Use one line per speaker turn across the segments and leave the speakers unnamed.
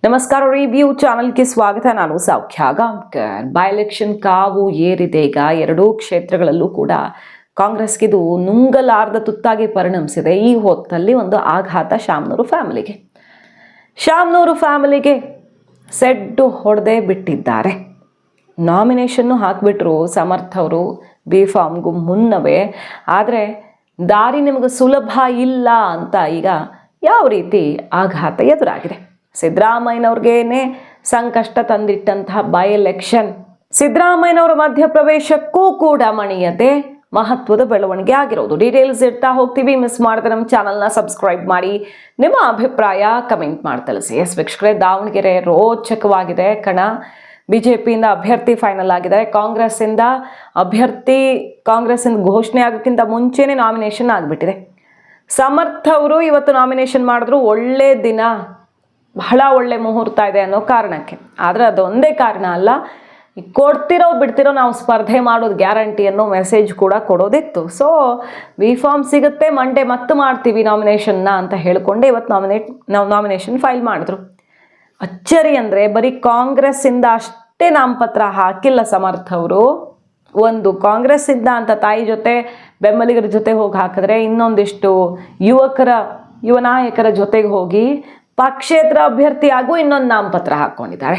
ನಮಸ್ಕಾರ, ರಿವ್ಯೂ ಚಾನಲ್ಗೆ ಸ್ವಾಗತ. ನಾನು ಸೌಖ್ಯ ಗಾಂವ್ಕರ್. ಬೈ ಎಲೆಕ್ಷನ್ ಕಾವು ಏರಿದೆ. ಈಗ ಎರಡೂ ಕ್ಷೇತ್ರಗಳಲ್ಲೂ ಕೂಡ ಕಾಂಗ್ರೆಸ್ಗೆ ಇದು ನುಂಗಲಾರ್ದ ತುತ್ತಾಗಿ ಪರಿಣಮಿಸಿದೆ. ಈ ಹೊತ್ತಲ್ಲಿ ಒಂದು ಆಘಾತ ಶಾಮನೂರು ಫ್ಯಾಮಿಲಿಗೆ ಸೆಡ್ಡು ಹೊಡೆದೇ ಬಿಟ್ಟಿದ್ದಾರೆ. ನಾಮಿನೇಷನ್ನು ಹಾಕಿಬಿಟ್ರು ಸಮರ್ಥ ಅವರು ಬಿ ಫಾರ್ಮ್ಗೂ ಮುನ್ನವೇ. ಆದರೆ ದಾರಿ ನಿಮಗೆ ಸುಲಭ ಇಲ್ಲ ಅಂತ ಈಗ ಯಾವ ರೀತಿ ಆಘಾತ ಎದುರಾಗಿದೆ. ಸಿದ್ದರಾಮಯ್ಯನವ್ರಿಗೇನೆ ಸಂಕಷ್ಟ ತಂದಿಟ್ಟಂತಹ ಬೈ ಎಲೆಕ್ಷನ್, ಸಿದ್ದರಾಮಯ್ಯನವರ ಮಧ್ಯಪ್ರವೇಶಕ್ಕೂ ಕೂಡ ಮಣಿಯದೆ ಮಹತ್ವದ ಬೆಳವಣಿಗೆ ಆಗಿರೋದು. ಡೀಟೇಲ್ಸ್ ಇರ್ತಾ ಹೋಗ್ತೀವಿ. ಮಿಸ್ ಮಾಡಿದ್ರೆ ನಮ್ಮ ಚಾನಲ್ನ ಸಬ್ಸ್ಕ್ರೈಬ್ ಮಾಡಿ, ನಿಮ್ಮ ಅಭಿಪ್ರಾಯ ಕಮೆಂಟ್ ಮಾಡಿ ತಿಳಿಸಿ. ವೀಕ್ಷಕರೇ, ದಾವಣಗೆರೆ ರೋಚಕವಾಗಿದೆ ಕಣ. ಬಿಜೆಪಿಯಿಂದ ಅಭ್ಯರ್ಥಿ ಫೈನಲ್ ಆಗಿದೆ. ಕಾಂಗ್ರೆಸ್ಸಿಂದ ಘೋಷಣೆ ಆಗೋಕ್ಕಿಂತ ಮುಂಚೆನೇ ನಾಮಿನೇಷನ್ ಆಗಿಬಿಟ್ಟಿದೆ. ಸಮರ್ಥ ಅವರು ಇವತ್ತು ನಾಮಿನೇಷನ್ ಮಾಡಿದ್ರು. ಒಳ್ಳೆ ದಿನ, ಬಹಳ ಒಳ್ಳೆ ಮುಹೂರ್ತ ಇದೆ ಅನ್ನೋ ಕಾರಣಕ್ಕೆ. ಆದರೆ ಅದೊಂದೇ ಕಾರಣ ಅಲ್ಲ, ಕೊಡ್ತಿರೋ ಬಿಡ್ತಿರೋ ನಾವು ಸ್ಪರ್ಧೆ ಮಾಡೋದು ಗ್ಯಾರಂಟಿ ಅನ್ನೋ ಮೆಸೇಜ್ ಕೂಡ ಕೊಡೋದಿತ್ತು. ಸೊ ಬಿ ಫಾರ್ಮ್ ಸಿಗುತ್ತೆ, ಮಂಡೇ ಮತ್ತೆ ಮಾಡ್ತೀವಿ ನಾಮಿನೇಷನ್ನ ಅಂತ ಹೇಳಿಕೊಂಡೆ ಇವತ್ತು ನಾಮಿನೇಷನ್ ಫೈಲ್ ಮಾಡಿದ್ರು. ಅಚ್ಚರಿ ಅಂದರೆ ಬರೀ ಕಾಂಗ್ರೆಸ್ಸಿಂದ ಅಷ್ಟೇ ನಾಮಪತ್ರ ಹಾಕಿಲ್ಲ ಸಮರ್ಥ ಅವರು. ಒಂದು ಕಾಂಗ್ರೆಸ್ಸಿಂದ ಅಂತ ತಾಯಿ ಜೊತೆ ಬೆಂಬಲಿಗರ ಜೊತೆ ಹೋಗಿ ಹಾಕಿದ್ರೆ, ಇನ್ನೊಂದಿಷ್ಟು ಯುವ ನಾಯಕರ ಜೊತೆಗೆ ಹೋಗಿ ಪಕ್ಷೇತರ ಅಭ್ಯರ್ಥಿಯಾಗೂ ಇನ್ನೊಂದು ನಾಮಪತ್ರ ಹಾಕ್ಕೊಂಡಿದ್ದಾರೆ.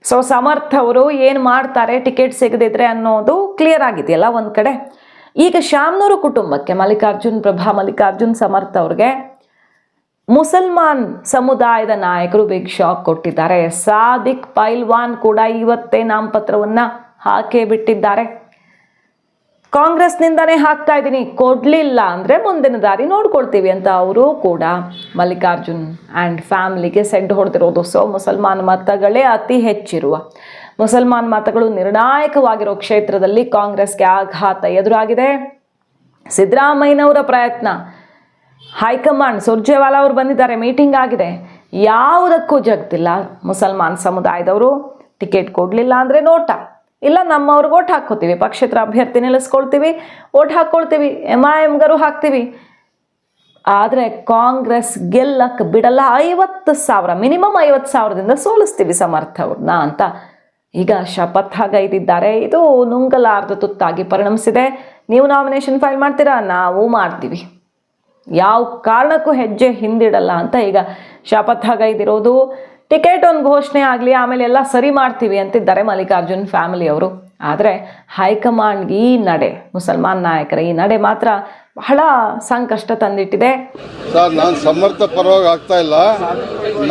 ಸೊ ಸಮರ್ಥ ಅವರು ಏನು ಮಾಡ್ತಾರೆ ಟಿಕೆಟ್ ಸಿಗದಿದ್ರೆ ಅನ್ನೋದು ಕ್ಲಿಯರ್ ಆಗಿದೆಯಲ್ಲ ಒಂದು ಕಡೆ. ಈಗ ಶಾಮನೂರು ಕುಟುಂಬಕ್ಕೆ ಮಲ್ಲಿಕಾರ್ಜುನ್ ಸಮರ್ಥ ಅವ್ರಿಗೆ ಮುಸಲ್ಮಾನ್ ಸಮುದಾಯದ ನಾಯಕರು ಬಿಗ್ ಶಾಕ್ ಕೊಟ್ಟಿದ್ದಾರೆ. ಸಾದಿಕ್ ಪೈಲ್ವಾನ್ ಕೂಡ ಇವತ್ತೇ ನಾಮಪತ್ರವನ್ನು ಹಾಕೇ ಬಿಟ್ಟಿದ್ದಾರೆ. ಕಾಂಗ್ರೆಸ್ನಿಂದನೇ ಹಾಕ್ತಾ ಇದ್ದೀನಿ, ಕೊಡಲಿಲ್ಲ ಅಂದರೆ ಮುಂದಿನ ದಾರಿ ನೋಡ್ಕೊಳ್ತೀವಿ ಅಂತ ಅವರು ಕೂಡ ಮಲ್ಲಿಕಾರ್ಜುನ್ ಆ್ಯಂಡ್ ಫ್ಯಾಮಿಲಿಗೆ ಸೆಡ್ ಹೊಡೆದಿರೋದು. ಸೊ ಮುಸಲ್ಮಾನ್ ಮತಗಳೇ ಅತಿ ಹೆಚ್ಚಿರುವ, ಮುಸಲ್ಮಾನ್ ಮತಗಳು ನಿರ್ಣಾಯಕವಾಗಿರೋ ಕ್ಷೇತ್ರದಲ್ಲಿ ಕಾಂಗ್ರೆಸ್ಗೆ ಆಘಾತ ಎದುರಾಗಿದೆ. ಸಿದ್ದರಾಮಯ್ಯನವರ ಪ್ರಯತ್ನ, ಹೈಕಮಾಂಡ್ ಸುರ್ಜೇವಾಲಾ ಅವರು ಬಂದಿದ್ದಾರೆ, ಮೀಟಿಂಗ್ ಆಗಿದೆ, ಯಾವುದಕ್ಕೂ ಜಗ್ತಿಲ್ಲ. ಮುಸಲ್ಮಾನ್ ಸಮುದಾಯದವರು ಟಿಕೆಟ್ ಕೊಡಲಿಲ್ಲ ಅಂದರೆ ನೋಟ, ಇಲ್ಲ ನಮ್ಮವ್ರಿಗೆ ಓಟ್ ಹಾಕ್ಕೋತೀವಿ, ಪಕ್ಷೇತರ ಅಭ್ಯರ್ಥಿ ನಿಲ್ಲಿಸ್ಕೊಳ್ತೀವಿ, ಓಟ್ ಹಾಕ್ಕೊಳ್ತೀವಿ, MIM-ಗರು ಹಾಕ್ತೀವಿ. ಆದರೆ ಕಾಂಗ್ರೆಸ್ ಗೆಲ್ಲಕ್ಕೆ ಬಿಡಲ್ಲ. 50,000 ಮಿನಿಮಮ್ 50,000ದಿಂದ ಸೋಲಿಸ್ತೀವಿ ಸಮರ್ಥ ಅವ್ರನ್ನ ಅಂತ ಈಗ ಶಪಥಗೈದಿದ್ದಾರೆ. ಇದು ನುಂಗಲಾರ್ದ ತುತ್ತಾಗಿ ಪರಿಣಮಿಸಿದೆ. ನೀವು ನಾಮಿನೇಷನ್ ಫೈಲ್ ಮಾಡ್ತೀರಾ, ನಾವು ಮಾಡ್ತೀವಿ, ಯಾವ ಕಾರಣಕ್ಕೂ ಹೆಜ್ಜೆ ಹಿಂದಿಡಲ್ಲ ಅಂತ ಈಗ ಶಪಥಗೈದಿರೋದು. ಟಿಕೆಟ್ ಒಂದು ಘೋಷಣೆ ಆಗಲಿ, ಆಮೇಲೆ ಎಲ್ಲ ಸರಿ ಮಾಡ್ತೀವಿ ಅಂತಿದ್ದಾರೆ ಮಲ್ಲಿಕಾರ್ಜುನ್ ಫ್ಯಾಮಿಲಿಯವರು. ಆದರೆ ಹೈಕಮಾಂಡ್ಗೆ ಈ ನಡೆ, ಮುಸಲ್ಮಾನ್ ನಾಯಕರ ಈ ನಡೆ ಮಾತ್ರ ಬಹಳ ಸಂಕಷ್ಟ ತಂದಿಟ್ಟಿದೆ.
ಸರ್, ನಾನು ಸಮರ್ಥ ಪರವಾಗಿ ಆಗ್ತಾ ಇಲ್ಲ.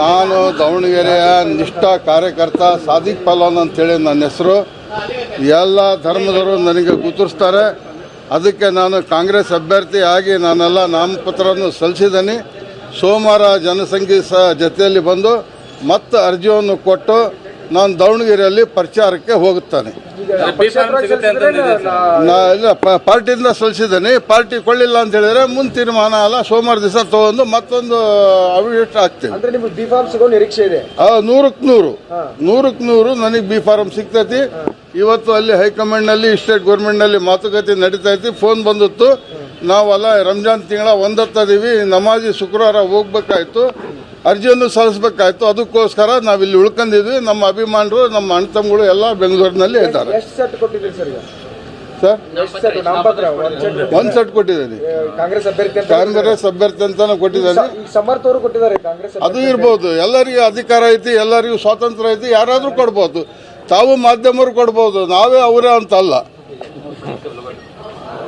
ನಾನು ದಾವಣಗೆರೆಯ ನಿಷ್ಠ ಕಾರ್ಯಕರ್ತ ಸಾದಿಕ್ ಪೈಲ್ವಾನ್ ಅಂತೇಳಿ ನನ್ನ ಹೆಸರು. ಎಲ್ಲ ಧರ್ಮದವರು ನನಗೆ ಗುರುತಿಸ್ತಾರೆ. ಅದಕ್ಕೆ ನಾನು ಕಾಂಗ್ರೆಸ್ ಅಭ್ಯರ್ಥಿ ಆಗಿ ನಾನೆಲ್ಲ ನಾಮಪತ್ರವನ್ನು ಸಲ್ಲಿಸಿದ್ದೀನಿ. ಸೋಮವಾರ ಜನಸಂಖ್ಯೆ ಜೊತೆಯಲ್ಲಿ ಬಂದು ಮತ್ತೆ ಅರ್ಜಿಯನ್ನು ಕೊಟ್ಟು ನಾನು ದಾವಣಗೆರೆಯಲ್ಲಿ ಪ್ರಚಾರಕ್ಕೆ ಹೋಗುತ್ತಾನೆ. ಇಲ್ಲ, ಪಾರ್ಟಿಯಿಂದ ಸಲ್ಲಿಸಿದ್ದೀನಿ. ಪಾರ್ಟಿ ಕೊಳ್ಳಿಲ್ಲ ಅಂತ ಹೇಳಿದ್ರೆ ಮುಂದೆ ತೀರ್ಮಾನ ಅಲ್ಲ, ಸೋಮವಾರ ದಿವಸ ತಗೊಂಡು ಮತ್ತೊಂದು ಅವಿಷ್ಟ ಆಗ್ತೀವಿ. 100ಕ್ಕೆ 100 ನನಗೆ ಬಿ ಫಾರಂ ಸಿಗ್ತೈತಿ. ಇವತ್ತು ಅಲ್ಲಿ ಹೈಕಮಾಂಡ್ನಲ್ಲಿ ಸ್ಟೇಟ್ ಗೌರ್ಮೆಂಟ್ನಲ್ಲಿ ಮಾತುಕತೆ ನಡೀತಾ ಐತಿ. ಫೋನ್ ಬಂದಿತ್ತು, ನಾವೆಲ್ಲ ರಂಜಾನ್ ತಿಂಗಳ 1 ನಮಾಜಿ ಶುಕ್ರವಾರ ಹೋಗ್ಬೇಕಾಯ್ತು, ಅರ್ಜಿಯನ್ನು ಸಲ್ಲಿಸಬೇಕಾಯ್ತು. ಅದಕ್ಕೋಸ್ಕರ ನಾವಿಲ್ಲಿ ಉಳ್ಕೊಂಡಿದ್ವಿ. ನಮ್ಮ ಅಭಿಮಾನರು, ನಮ್ಮ ಅಣ್ಣ ತಮ್ಮಗಳು ಎಲ್ಲ ಬೆಂಗಳೂರಿನಲ್ಲಿ ಇದ್ದಾರೆ. ಸರ್, 1 ಸೆಟ್ ಕೊಟ್ಟಿದ್ದೀನಿ. ಕಾಂಗ್ರೆಸ್ ಅಭ್ಯರ್ಥಿ ಅಂತಾನೆ ಕೊಟ್ಟಿದ್ದಾನೆ. ಅದು ಇರ್ಬೋದು. ಎಲ್ಲರಿಗೂ ಅಧಿಕಾರ ಐತಿ, ಎಲ್ಲರಿಗೂ ಸ್ವಾತಂತ್ರ್ಯ ಐತಿ, ಯಾರಾದ್ರೂ ಕೊಡ್ಬೋದು. ತಾವು ಮಾಧ್ಯಮರು ಕೊಡ್ಬೋದು, ನಾವೇ ಅವರೇ ಅಂತ ಅಲ್ಲ.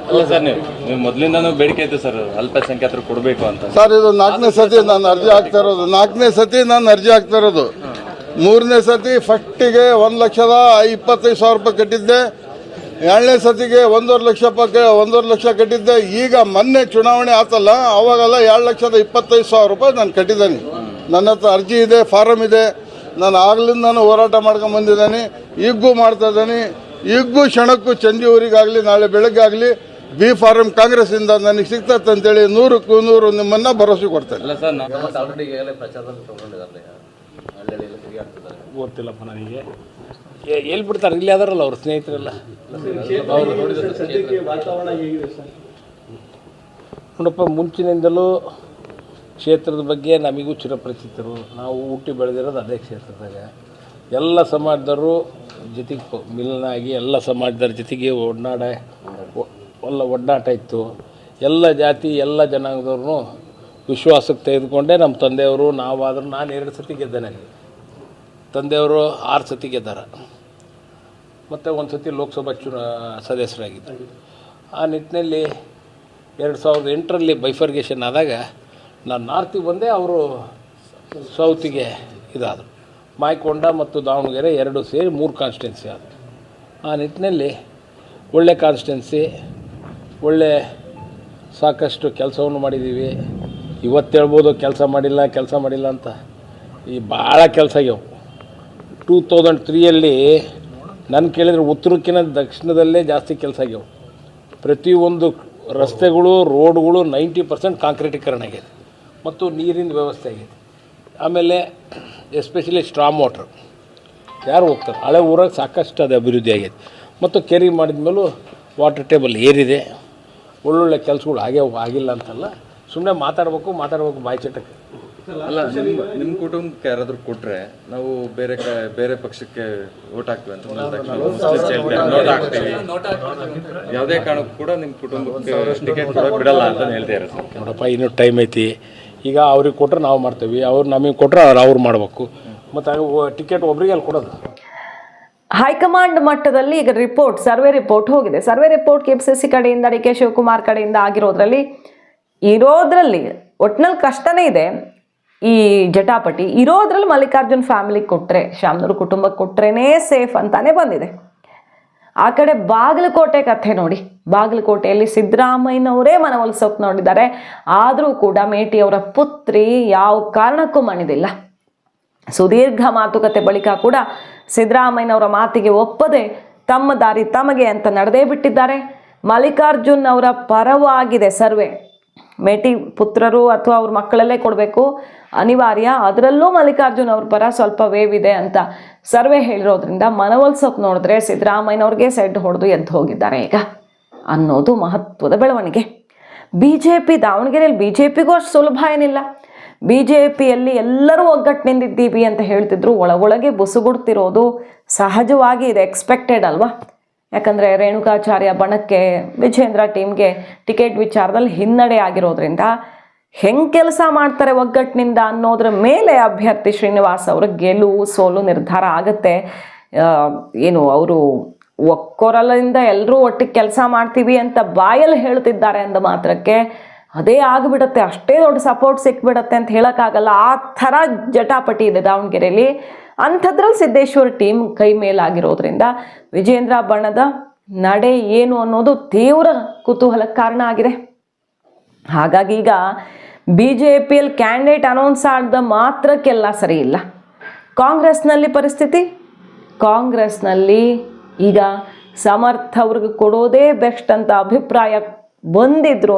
ಅಲ್ಲ ಸರ್, ನೀವು ಮೊದಲಿಂದನೂ ಬೇಡಿಕೆ ಇತ್ತು ಸರ್, ಅಲ್ಪಸಂಖ್ಯಾತರು ಕೊಡಬೇಕು ಅಂತ.
ಸರ್, ಇದು 4ನೇ ಸತಿ ನಾನು ಅರ್ಜಿ ಹಾಕ್ತಾ ಇರೋದು. 3ನೇ ಸತಿ ಫಸ್ಟಿಗೆ 1,25,000 ರೂಪಾಯಿ ಕಟ್ಟಿದ್ದೆ. 2ನೇ ಸತಿಗೆ 1,50,000 ಲಕ್ಷ ಕಟ್ಟಿದ್ದೆ. ಈಗ ಮೊನ್ನೆ ಚುನಾವಣೆ ಆತಲ್ಲ, ಅವಾಗೆಲ್ಲ 2,25,000 ರೂಪಾಯಿ ನಾನು ಕಟ್ಟಿದ್ದೇನೆ. ನನ್ನ ಹತ್ರ ಅರ್ಜಿ ಇದೆ, ಫಾರಂ ಇದೆ. ನಾನು ಆಗ್ಲಿಂದ ಹೋರಾಟ ಮಾಡ್ಕೊಂಡು ಬಂದಿದ್ದೇನೆ, ಈಗೂ ಮಾಡ್ತಾ ಇದ್ದೇನೆ. ಈಗೂ ಕ್ಷಣಕ್ಕೂ ಚಂದಿ ಊರಿಗಾಗಲಿ ನಾಳೆ ಬೆಳಗ್ಗೆ ಆಗಲಿ ಬಿ ಫಾರಂ ಕಾಂಗ್ರೆಸ್ಸಿಂದ ನನಗೆ ಸಿಗ್ತದೆ ಅಂತೇಳಿ 100ಕ್ಕೆ 100 ನಿಮ್ಮನ್ನ ಭರವಸೆ ಕೊಡ್ತೇನೆ.
ಗೊತ್ತಿಲ್ಲಪ್ಪ ನನಗೆ, ಎಲ್ಲಿ ಬಿಡ್ತಾರೆ, ಇಲ್ಲಿ ಅದಾರಲ್ಲ ಅವ್ರ ಸ್ನೇಹಿತರೆಲ್ಲ. ನೋಡಪ್ಪ, ಮುಂಚಿನಿಂದಲೂ ಕ್ಷೇತ್ರದ ಬಗ್ಗೆ ನಮಗೂ ಚಿರಪರಿಚಿತರು. ನಾವು ಹುಟ್ಟಿ ಬೆಳೆದಿರೋದು ಅದೇ ಕ್ಷೇತ್ರದಾಗ. ಎಲ್ಲ ಸಮಾಜದವರು ಜೊತೆಗೆ ಮಿಲನ ಆಗಿ ಎಲ್ಲ ಸಮಾಜದವ್ರ ಜೊತೆಗೆ ಒಡನಾಟ ಇತ್ತು. ಎಲ್ಲ ಜಾತಿ ಎಲ್ಲ ಜನಾಂಗದವ್ರೂ ವಿಶ್ವಾಸಕ್ಕೆ ತೆಗೆದುಕೊಂಡೇ ನಮ್ಮ ತಂದೆಯವರು ನಾವಾದರೂ ನಾನು 2 ಸತಿ ಗೆದ್ದೇನೆ. ತಂದೆಯವರು 6 ಸತಿ ಗೆದ್ದಾರ ಮತ್ತು 1 ಸತಿ ಲೋಕಸಭಾ ಸದಸ್ಯರಾಗಿದ್ದರು. ಆ ನಿಟ್ಟಿನಲ್ಲಿ 2008ರಲ್ಲಿ ಬೈಫರ್ಗೇಷನ್ ಆದಾಗ ನಾನು ನಾರ್ತಿಗೆ ಬಂದೆ, ಅವರು ಸೌತಿಗೆ ಇದಾದರು. ಮಾಯಕೊಂಡ ಮತ್ತು ದಾವಣಗೆರೆ 2 ಸೇರಿ 3 ಕಾನ್ಸ್ಟಿಟ್ಯುನ್ಸಿ ಆದರು. ಆ ನಿಟ್ಟಿನಲ್ಲಿ ಒಳ್ಳೆ ಕಾನ್ಸ್ಟಿಟ್ಯುನ್ಸಿ, ಒಳ್ಳೆ ಸಾಕಷ್ಟು ಕೆಲಸವನ್ನು ಮಾಡಿದ್ದೀವಿ. ಇವತ್ತು ಹೇಳ್ಬೋದು ಕೆಲಸ ಮಾಡಿಲ್ಲ ಅಂತ. ಈ ಭಾಳ ಕೆಲಸ ಆಗ್ಯಾವ. 2003ಯಲ್ಲಿ ನನ್ನ ಕೇಳಿದರೆ ಉತ್ತರಕ್ಕಿಂತ ದಕ್ಷಿಣದಲ್ಲೇ ಜಾಸ್ತಿ ಕೆಲಸ ಆಗ್ಯಾವ. ಪ್ರತಿಯೊಂದು ರಸ್ತೆಗಳು, ರೋಡ್ಗಳು 90% ಕಾಂಕ್ರೀಟೀಕರಣ ಆಗಿದೆ ಮತ್ತು ನೀರಿನ ವ್ಯವಸ್ಥೆ ಆಗಿದೆ. ಆಮೇಲೆ ಎಸ್ಪೆಷಲಿ ಸ್ಟ್ರಾಮ್ ವಾಟ್ರ್ ಯಾರು ಹೋಗ್ತಾರೆ, ಹಳೆ ಊರಾಗ ಸಾಕಷ್ಟು ಅದು ಅಭಿವೃದ್ಧಿ ಆಗಿದೆ. ಮತ್ತು ಕೆರೆ ಮಾಡಿದ ಮೇಲೂ ವಾಟರ್ ಟೇಬಲ್ ಏರಿದೆ. ಒಳ್ಳೊಳ್ಳೆ ಕೆಲಸಗಳು ಆಗಿಲ್ಲ ಅಂತಲ್ಲ, ಸುಮ್ಮನೆ ಮಾತಾಡಬೇಕು ಬಾಯಿ ಚಟಕ್ಕೆ.
ಅಲ್ಲ, ನಿಮ್ಮ ಕುಟುಂಬಕ್ಕೆ ಯಾರಾದರೂ ಕೊಟ್ಟರೆ ನಾವು ಬೇರೆ ಪಕ್ಷಕ್ಕೆ ವೋಟ್ ಹಾಕ್ತೀವಿ ಅಂತ ನೋಟ್ ಹಾಕ್ತೀವಿ, ಯಾವುದೇ ಕಾರಣಕ್ಕೂ ಕೂಡ ನಿಮ್ಮ ಕುಟುಂಬಕ್ಕೆ ಟಿಕೆಟ್ ಕೂಡ ಬಿಡಲ್ಲ ಅಂತ ಹೇಳ್ತಾರೆ ಸರ್.
ನೋಡಪ್ಪ, ಇನ್ನೂ ಟೈಮ್ ಐತಿ. ಈಗ ಅವ್ರಿಗೆ ಕೊಟ್ಟರೆ ನಾವು ಮಾಡ್ತೀವಿ, ಅವ್ರು ನಮಗೆ ಕೊಟ್ಟರೆ ಅವ್ರು ಮಾಡಬೇಕು. ಮತ್ತು ಟಿಕೆಟ್ ಒಬ್ರಿಗೆ ಅಲ್ಲಿ ಕೊಡೋದು.
ಹೈಕಮಾಂಡ್ ಮಟ್ಟದಲ್ಲಿ ಈಗ ಸರ್ವೆ ರಿಪೋರ್ಟ್ ಹೋಗಿದೆ. ಸರ್ವೆ ರಿಪೋರ್ಟ್ KPCC ಕಡೆಯಿಂದ DK ಶಿವಕುಮಾರ್ ಕಡೆಯಿಂದ ಆಗಿರೋದ್ರಲ್ಲಿ ಒಟ್ಟಿನಲ್ಲಿ ಕಷ್ಟನೇ ಇದೆ. ಈ ಜಟಾಪಟಿ ಇರೋದ್ರಲ್ಲಿ ಮಲ್ಲಿಕಾರ್ಜುನ್ ಫ್ಯಾಮಿಲಿಗೆ ಕೊಟ್ಟರೆ, ಶಾಮನೂರು ಕುಟುಂಬಕ್ಕೆ ಕೊಟ್ಟರೇನೇ ಸೇಫ್ ಅಂತಾನೆ ಬಂದಿದೆ. ಆ ಕಡೆ ಬಾಗಲಕೋಟೆ ಕಥೆ ನೋಡಿ. ಬಾಗಲಕೋಟೆಯಲ್ಲಿ ಸಿದ್ದರಾಮಯ್ಯನವರೇ ಮನವೊಲಿಸೋಕೆ ನೋಡಿದ್ದಾರೆ. ಆದರೂ ಕೂಡ ಮೇಟಿಯವರ ಪುತ್ರಿ ಯಾವ ಕಾರಣಕ್ಕೂ ಮಣಿದಿಲ್ಲ. ಸುದೀರ್ಘ ಮಾತುಕತೆ ಬಳಿಕ ಕೂಡ ಸಿದ್ದರಾಮಯ್ಯನವರ ಮಾತಿಗೆ ಒಪ್ಪದೆ ತಮ್ಮ ದಾರಿ ತಮಗೆ ಅಂತ ನಡೆದೇ ಬಿಟ್ಟಿದ್ದಾರೆ. ಮಲ್ಲಿಕಾರ್ಜುನ್ ಅವರ ಪರವಾಗಿದೆ ಸರ್ವೆ. ಮೇಟಿ ಪುತ್ರರು ಅಥವಾ ಅವ್ರ ಮಕ್ಕಳಲ್ಲೇ ಕೊಡಬೇಕು ಅನಿವಾರ್ಯ. ಅದರಲ್ಲೂ ಮಲ್ಲಿಕಾರ್ಜುನ್ ಅವ್ರ ಪರ ಸ್ವಲ್ಪ ವೇವ್ ಇದೆ ಅಂತ ಸರ್ವೆ ಹೇಳಿರೋದ್ರಿಂದ ಮನವೊಲಿಸೋಕೆ ನೋಡಿದ್ರೆ ಸಿದ್ದರಾಮಯ್ಯನವ್ರಿಗೆ ಸೆಡ್ ಹೊಡೆದು ಎದ್ದು ಹೋಗಿದ್ದಾರೆ ಈಗ ಅನ್ನೋದು ಮಹತ್ವದ ಬೆಳವಣಿಗೆ. BJP ದಾವಣಗೆರೆಯಲ್ಲಿ BJPಗೂ ಅಷ್ಟು ಸುಲಭ ಏನಿಲ್ಲ. BJPಯಲ್ಲಿ ಎಲ್ಲರೂ ಒಗ್ಗಟ್ಟಿನಿಂದಿದ್ದೀವಿ ಅಂತ ಹೇಳ್ತಿದ್ರು. ಒಳಗೊಳಗೆ ಬುಸುಗುಡ್ತಿರೋದು ಸಹಜವಾಗಿ ಇದೆ, ಎಕ್ಸ್ಪೆಕ್ಟೆಡ್ ಅಲ್ವಾ? ಯಾಕಂದರೆ ರೇಣುಕಾಚಾರ್ಯ ಬಣಕ್ಕೆ, ವಿಜೇಂದ್ರ ಟೀಮ್ಗೆ ಟಿಕೆಟ್ ವಿಚಾರದಲ್ಲಿ ಹಿನ್ನಡೆ ಆಗಿರೋದ್ರಿಂದ ಹೆಂಗೆ ಕೆಲಸ ಮಾಡ್ತಾರೆ ಒಗ್ಗಟ್ಟಿನಿಂದ ಅನ್ನೋದ್ರ ಮೇಲೆ ಅಭ್ಯರ್ಥಿ ಶ್ರೀನಿವಾಸ್ ಅವರ ಗೆಲುವು ಸೋಲು ನಿರ್ಧಾರ ಆಗುತ್ತೆ. ಅವರು ಒಕ್ಕೊರಲಿಂದ ಎಲ್ಲರೂ ಒಟ್ಟಿಗೆ ಕೆಲಸ ಮಾಡ್ತೀವಿ ಅಂತ ಬಾಯಲ್ಲಿ ಹೇಳ್ತಿದ್ದಾರೆ ಅಂದ ಮಾತ್ರಕ್ಕೆ ಅದೇ ಆಗಿಬಿಡುತ್ತೆ, ಅಷ್ಟೇ ದೊಡ್ಡ ಸಪೋರ್ಟ್ ಸಿಕ್ಬಿಡತ್ತೆ ಅಂತ ಹೇಳೋಕ್ಕಾಗಲ್ಲ. ಆ ಥರ ಜಟಾಪಟಿ ಇದೆ ದಾವಣಗೆರೆಯಲ್ಲಿ. ಅಂಥದ್ರಲ್ಲಿ ಸಿದ್ದೇಶ್ವರ ಟೀಮ್ ಕೈ ಮೇಲಾಗಿರೋದ್ರಿಂದ ವಿಜೇಂದ್ರ ಬಣದ ನಡೆ ಏನು ಅನ್ನೋದು ತೀವ್ರ ಕುತೂಹಲಕ್ಕೆ ಕಾರಣ ಆಗಿದೆ. ಹಾಗಾಗಿ ಈಗ BJPಯಲ್ಲಿ ಕ್ಯಾಂಡಿಡೇಟ್ ಅನೌನ್ಸ್ ಆದ ಮಾತ್ರಕ್ಕೆಲ್ಲ ಸರಿ ಇಲ್ಲ. ಕಾಂಗ್ರೆಸ್ನಲ್ಲಿ ಪರಿಸ್ಥಿತಿ, ಕಾಂಗ್ರೆಸ್ನಲ್ಲಿ ಈಗ ಸಮರ್ಥ ಅವ್ರಿಗೆ ಕೊಡೋದೇ ಬೆಸ್ಟ್ ಅಂತ ಅಭಿಪ್ರಾಯ ಬಂದಿದ್ರೂ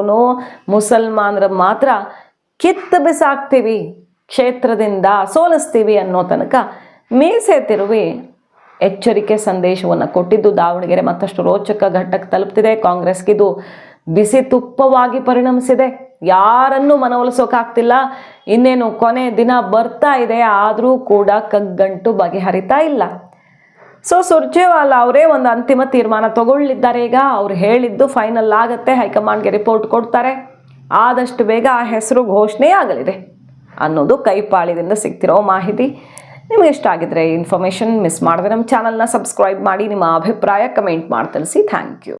ಮುಸಲ್ಮಾನರ ಮಾತ್ರ ಕಿತ್ತು ಬಿಸಾಕ್ತೀವಿ, ಕ್ಷೇತ್ರದಿಂದ ಸೋಲಿಸ್ತೀವಿ ಅನ್ನೋ ತನಕ ಮೀಸೆ ತಿರುವಿ ಎಚ್ಚರಿಕೆ ಸಂದೇಶವನ್ನು ಕೊಟ್ಟಿದ್ದು ದಾವಣಗೆರೆ ಮತ್ತಷ್ಟು ರೋಚಕ ಘಟ್ಟಕ್ಕೆ ತಲುಪ್ತಿದೆ. ಕಾಂಗ್ರೆಸ್ಗಿದು ಬಿಸಿ ತುಪ್ಪವಾಗಿ ಪರಿಣಮಿಸಿದೆ. ಯಾರನ್ನೂ ಮನವೊಲಿಸೋಕ್ಕಾಗ್ತಿಲ್ಲ. ಇನ್ನೇನು ಕೊನೆ ದಿನ ಬರ್ತಾ ಇದೆ, ಆದರೂ ಕೂಡ ಕಗ್ಗಂಟು ಬಗೆಹರಿತಾ ಇಲ್ಲ. ಸುರ್ಜೇವಾಲಾ ಅವರೇ ಒಂದು ಅಂತಿಮ ತೀರ್ಮಾನ ತಗೊಳ್ಳಿದ್ದಾರೆ. ಈಗ ಅವ್ರು ಹೇಳಿದ್ದು ಫೈನಲ್ ಆಗುತ್ತೆ, ಹೈಕಮಾಂಡ್ಗೆ ರಿಪೋರ್ಟ್ ಕೊಡ್ತಾರೆ, ಆದಷ್ಟು ಬೇಗ ಆ ಹೆಸರು ಘೋಷಣೆ ಆಗಲಿದೆ ಅನ್ನೋದು ಕೈಪಾಳಿದಿಂದ ಸಿಗ್ತಿರೋ ಮಾಹಿತಿ. ನಿಮಗೆ ಇಷ್ಟ ಆಗಿದ್ರೆ ಇನ್ಫಾರ್ಮೇಷನ್ ಮಿಸ್ ಮಾಡಿದ್ರೆ ನಮ್ಮ ಚಾನಲ್ನ ಸಬ್ಸ್ಕ್ರೈಬ್ ಮಾಡಿ, ನಿಮ್ಮ ಅಭಿಪ್ರಾಯ ಕಮೆಂಟ್ ಮಾಡಿ ತಿಳಿಸಿ. Thank you.